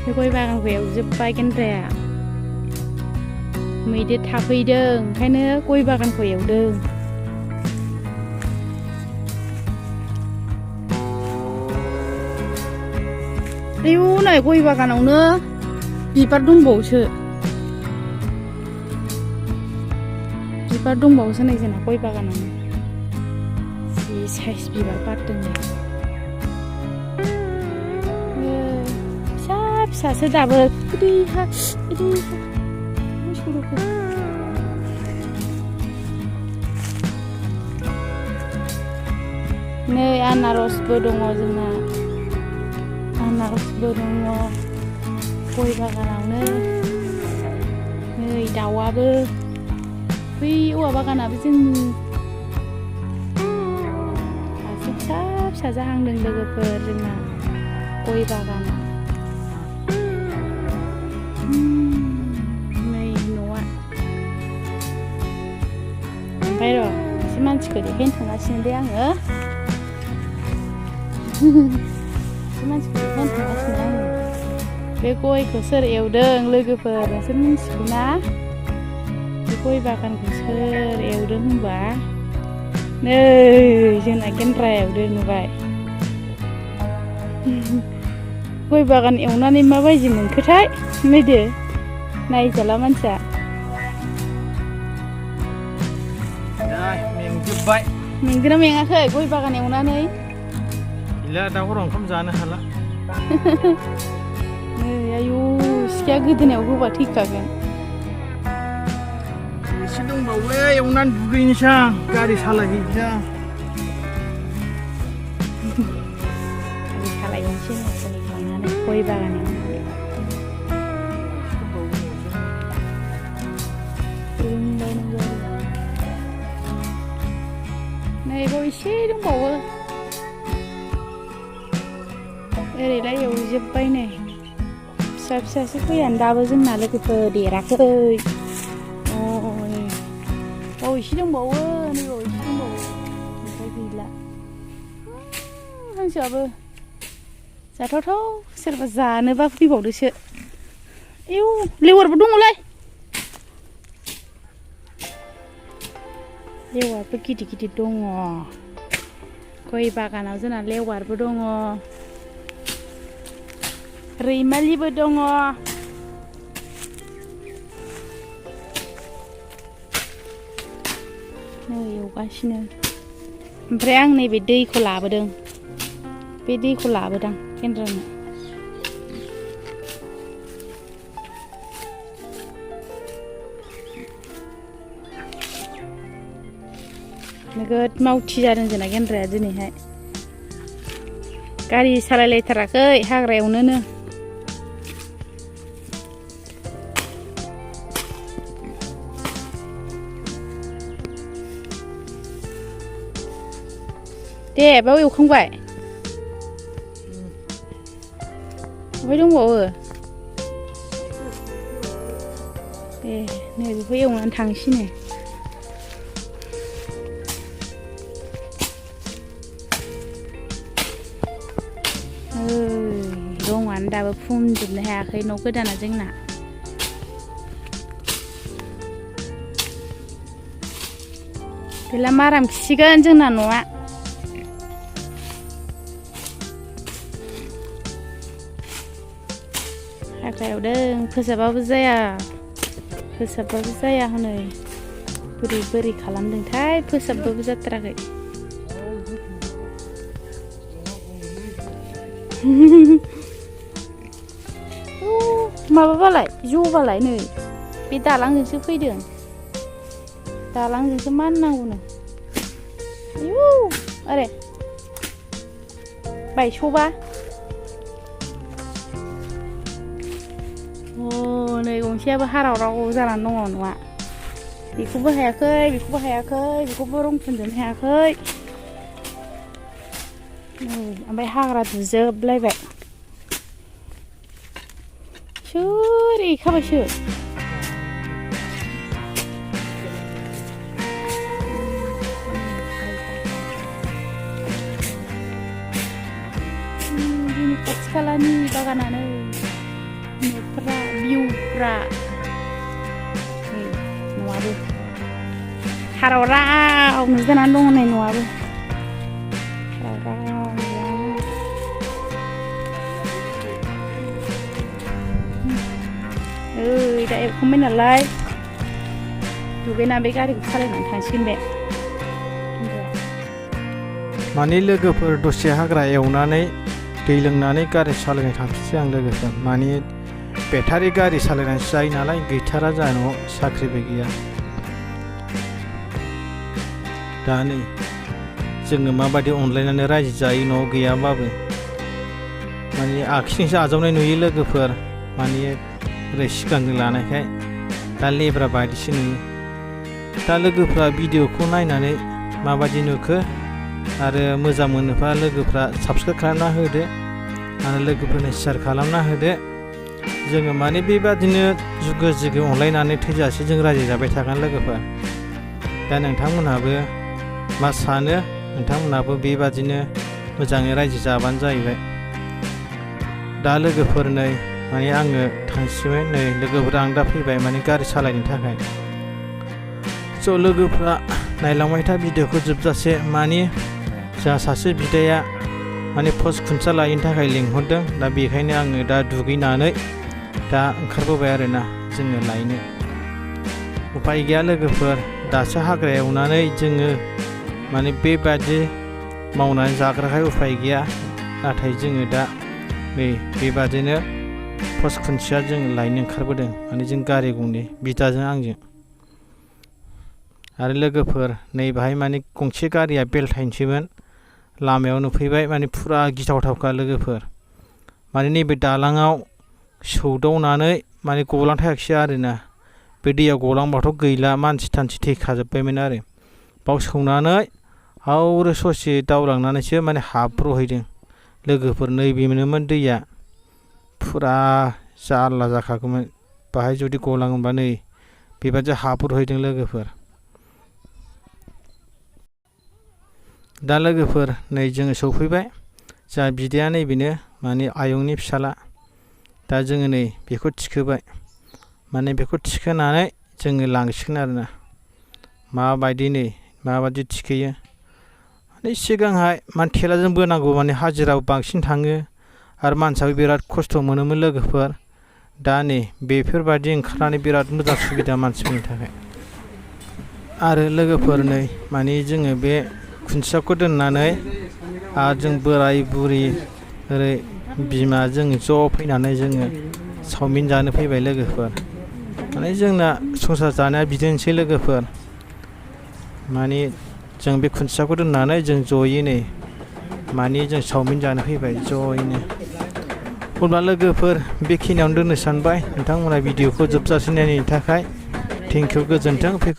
बे गय बागानखौ एवजोब्बाय गेन्द्राया मैदेर थाफैदों ओंखायनो गय बागानखौ एवदों। आयु नै गय बागानावनो बिबार दंबावोसो नै जोंना गय बागानावनो जि साइज बिबार बारदों। फिसा फिसासो दाबो नै आनारसबो दङ जोंना आनारसबो दङ गय बागानावनो। नै दाउआबो बै औवा बागानाबो जोंनि दासो फिसा फिसा जाहांदों लोगोफोर जोंना गय बागाना। नै न'आ ओमफ्राय र' एसे मानसिखौ देखायनो थांगासिनो दे आङो बे गयखौ सोर एवदों लोगोफोर नोंसोर मिन्थिगौ ना? बे गय बागानखौ सोर एवदों होनबा नै जोंना गेन्द्रा एवदों नुबाय। गय बागान एवनानै माबायदि मोनखोथाय नायदो नायजाला मानसिया। मेंदोंना मेङाखै गय बागान एवनानै? गैला दा हराव ओंखाम जानो हाला। नै आयु सिखाया गोदोनायाव होबा थैखागोन। एसे दंबावो एवनानै दुगैनोसै आं गारि सालायहैनोसै आं। गारि सालायनोसै लांनानै गय बागान एवनानै। नै बाव एसे दंबावो ओरैलाय एवजोब्बाय नै फिसा फिसासो गयानो दाबो जोंना लोगोफोर देराखै। बाव एसे दंबावो नैबाव एसे दंबावो ओमफ्राय गैला। हांसोआबो जाथावथाव सोरबा जानोबा फैबावदोसो। आयौ लेवारबो दङलै लेवारबो गिदिर गिदिर दङ गय बागानाव जोंना लेवारबो दङ रैमालिबो दङ। नै एवगासिनो ओमफ्राय आं नैबे दैखौ लाबोदों बे दैखौ लाबोदां गेन्द्रानो। नोगोद मावथि जादों जोंना गेन्द्राया दिनैहाय गारि सालायलायथाराखै हाग्रा एवनोनो। दे बाव एवखांबाय बहाय दंबावो दे नै बेखौ एवनानै थांसै नो। रङानो दाबो फुनजोबनो हायाखै न' गोदाना जोंना। गैला माराम खिसिगोन जोंना न'आ। हाग्रा एवदों फोसाबाबो जाया हनै बोरै खालामदोंथाय फोसाबबाबो जाथाराखै। माबाबालाय जबालाय नै बे दालांजोंसो फैदों दालांजोंसो माननांगौनो। आयु आरे बायस'बा नै गंसेयाबो हाराव जानानै दङ न'आ। बेखौबो हायाखै बेखौबो रं फुनजोबनो हायाखै। ओमफ्राय हाग्रा दुजोबलायबाय एखाबायसो जोंनि खाथि खालानि बागानानो pra view pra nuabu harau ngezanan dong nih nuabu harau दा एवखांबाय नालाय दुगैना बे गारिखौ सालायनानै थांसिगोन बे माने लोगोफोर दसे हाग्रा एवनानै दै लोंनानै गारि सालायनो थांफिनसै आं लोगोफोर माने बेटारि गारि सालायनानैसो जायो नालाय गैथारा जोंहा न'आव साख्रिबो गैया दा नै जोङो माबायदि अनलायनानै रायजो जायो न'आव गैयाबाबो माने आखिजोंसो आजावनाय नुयो लोगोफोर माने ओरै सिगांजों लानायखाय दा लेब्रा बायदिसो नुयो दा लोगोफ्रा भिडिअखौ नायनानै माबायदि नुखो आरो मोजां मोनोबा लोगोफ्रा साबस्क्राइब खालामना होदो आरो लोगोफोरनो शेयार खालामना होदो जोङो माने बेबादिनो जुगो जुगो अनलायनानै थैजासे जों रायजो जाबाय थागोन लोगोफोर दा नोंथांमोनहाबो मा सानो नोंथांमोनहाबो बेबादिनो मोजाङै रायजो जाबानो जाहैबाय दा लोगोफोर नै माने आङो थांसिगोन नै लोगोफोरा आं दा फैबाय माने गारि सालायनो थाखाय स' लोगोफ्रा नायलांबाय था भिडिअखौ जोबजासे माने जोंहा सासे बिदाया माने पस्ट खुन्थिया लायनो थाखाय लिंहरदों दा बेखायनो आङो दा दुगैनानै दा ओंखारबोबाय आरोना जोङो लायनो उपाय गैया लोगोफोर दासो हाग्रा एवनानै जोङो माने बेबादि मावनानै जाग्राखाय उपाय गैया नाथाय जोङो दा नै बेबादिनो पस्ट खुन्थिया जों लायनो ओंखारबोदों माने जों गारि गंनै बिदाजों आंजों आरो लोगोफोर नै बाहाय माने गंसे गारिया बेलथायनोसैमोन लामायाव नुफैबाय माने फुरा गिथावथावखा लोगोफोर माने नैबे दालाङाव सौदावनानै माने गलांथायाखिसै आरोना बे दैयाव गलांबाथ' गैला मानसि थानसि थैखाजोब्बायमोन आरो बाव सौनानै आरो ससे दावलांनानैसो माने हाब्रहैदों लोगोफोर नैबेमोनोमोन दैया फुरा जारला जाखागौमोन बाहाय जुदि गलाङोबा नै बेबादि हाब्रहैदों लोगोफोर दा लोगोफोर नै जोङो सौफैबाय जोंहा बिदाया नैबेनो माने आयंनि फिसाला दा जोङो नै बेखौ थिखोबाय माने बेखौ थिखोनानै जोङो लांसिगोन आरोना माबायदि नै माबायदि थिखोयो माने सिगांहाय माने थेलाजों बोनांगौ माने हाजिराबो बांसिन थाङो आरो मानसियाबो बिराद खस्थ' मोनोमोन लोगोफोर दा नै बेफोरबायदि ओंखारनानै बिराद मोजां सुबिदा मानसिफोरनि थाखाय आरो लोगोफोर नै माने जोङो बे खुन्थियाखौ दोननानै आरो जों बोराय बुरि ओरै बिमा जों ज' फैनानै जोङो चावमिन जानो फैबाय लोगोफोर माने जोंना संसार जानाया बिदिनोसै लोगोफोर माने जों बे खुन्थियाखौ दोननानै जों ज'यैनो माने जों चावमिन जानो फैबाय ज'यैनो अब्ला लोगोफोर बेखिनियावनो दोननो सानबाय नोंथांमोना भिडिअखौ जोबजासे नायनायनि थाखाय थेंक इउ गोजोन्थों।